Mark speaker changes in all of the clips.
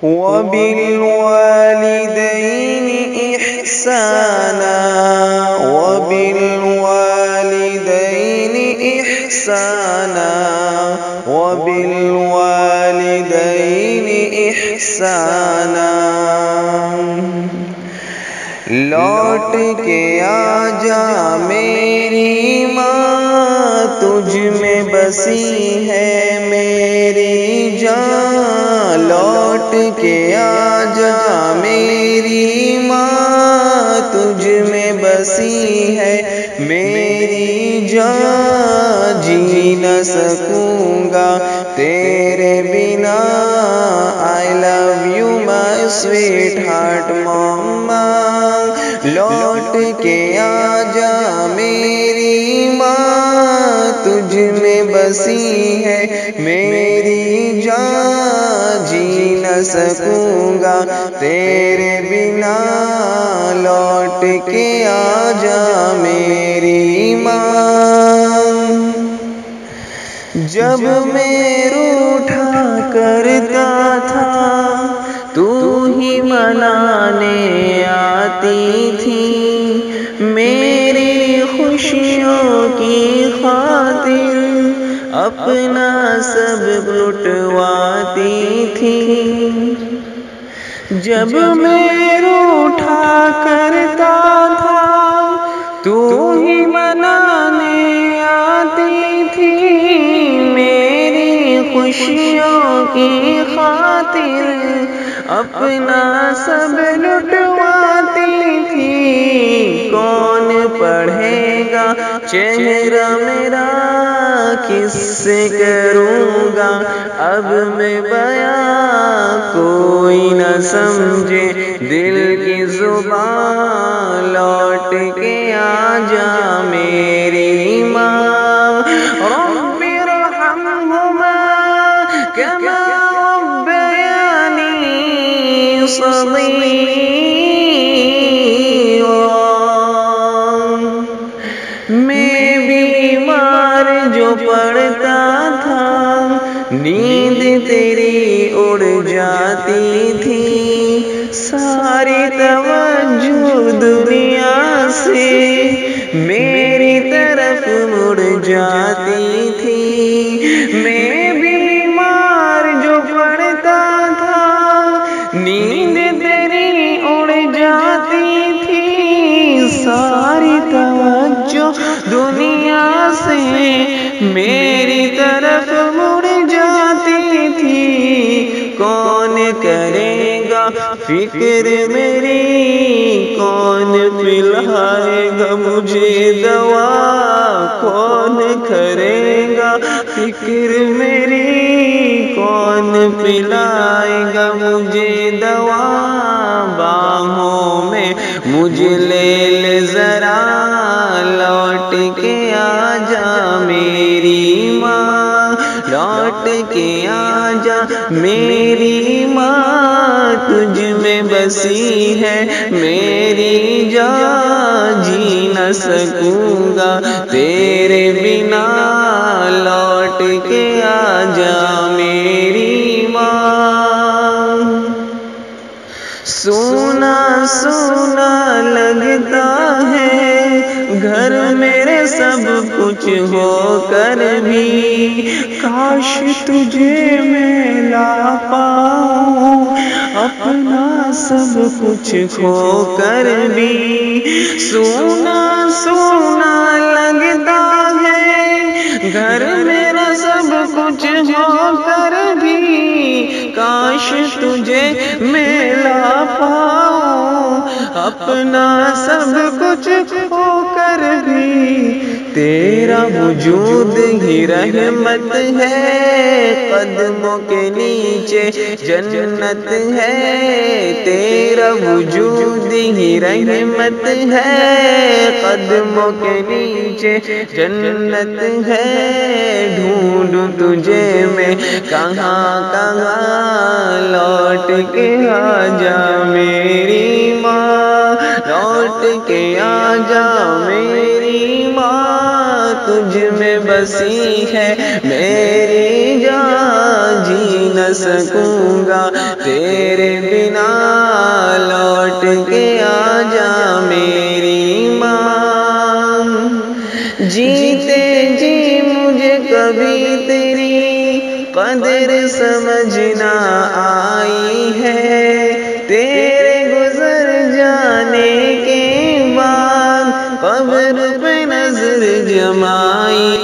Speaker 1: وبالوالدين إحسانا وبالوالدين إحسانا وبالوالدين إحسانا لوٹ کے آجا میری ماں، تجھ میں بسی ہے میری جان، لوٹ کے آجا میری ماں، تجھ میں بسی ہے میری جان، جی نہ سکوں گا تیرے بنا، I love you my sweetheart mama، لوٹ کے آجا میری ماں، تجھ میں بسی ہے میری جان، جی نہ سکوں گا تیرے بنا، لوٹ کے آجا میری ماں۔ جب میں روٹھا کرتا تھا تو ہی منانے آتی تھی، میری خوشیوں کی خاطر اپنا سب لٹواتی تھی۔ جب میں روٹھا کرتا تھا تو ہی منانے آتی تھی، میری خوشیوں کی خاطر اپنا سب لٹواتی تھی۔ کون پڑھے گا چہرہ میرا، کس سے کروں گا اب میں بیان، کوئی نہ سمجھے دل کی زبان، لوٹ کے آجا میری ماں۔ رب ارحمہما کما ربیانی صغیرا، میں بیمار جو پڑتا تھا نیند تیری اڑ جاتی تھی، ساری توجہ دنیا سے میری طرف مڑ جاتی تھی۔ میں بیمار جو پڑتا تھا نیند تیری اڑ جاتی تھی، ساری توجہ دنیا سے میری طرف مڑ جاتی تھی۔ کون کرے گا فکر میری، کون پلائے گا مجھے دوا، کون کرے گا فکر میری، کون پلائے گا مجھے دوا، باہوں میں مجھے لے لے ذرا، لوٹ کے آجا میری ماں، لوٹ کے آجا میری ماں، تجھ میں بسی ہے میری جان، جی نہ سکوں گا تیرے بنا، لوٹ کے آجا میری ماں۔ سونا سونا لگتا ہے گھر میرے سب کچھ ہو کر بھی، کاش تجھے میں لا پاؤں اپنا سب کچھ کھو کر بھی۔ سونا سونا لگتا ہے گھر میرا سب کچھ ہو کر بھی، کاش تجھے میں لا پاؤں اپنا سب کچھ کھو کر بھی۔ تیرا وجود ہی رحمت ہے، قدموں کے نیچے جنت ہے، تیرا وجود ہی رحمت ہے، قدموں کے نیچے جنت ہے، ڈھونڈوں تجھے میں کہاں کہاں، لوٹ کے آجا میری ماں، لوٹ کے آجا میری ماں، تجھ میں بسی ہے میری جان، جی نہ سکوں گا تیرے آئی ہے تیرے گزر جانے کے بعد، قبر پہ نظر جمائی،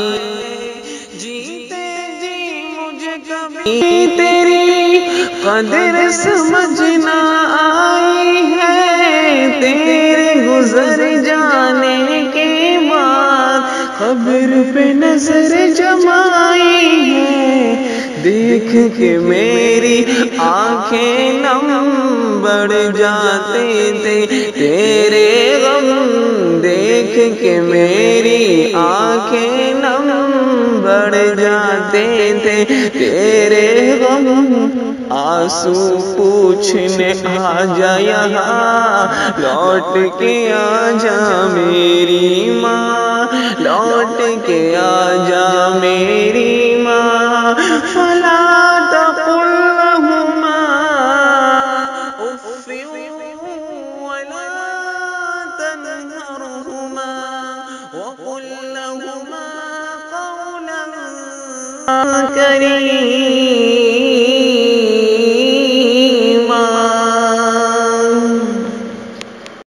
Speaker 1: جیتے جی مجھے کبھی تیری قدر سمجھ نہ آئی ہے، تیرے گزر جانے کے بعد قبر پہ نظر جمائی ہے، دیکھ کے میری آنکھیں نم بڑھ جاتے تھے تیرے غم، دیکھ کے میری آنکھیں نم بڑھ جاتے تھے تیرے غم، آنسو پوچھنے آ جا یہاں، لوٹ کے آ جا میری ماں، لوٹ کے آ جا میری ماں، فلا تقل لهما اف ولا تنهرهما وقل لهما قولا كريما۔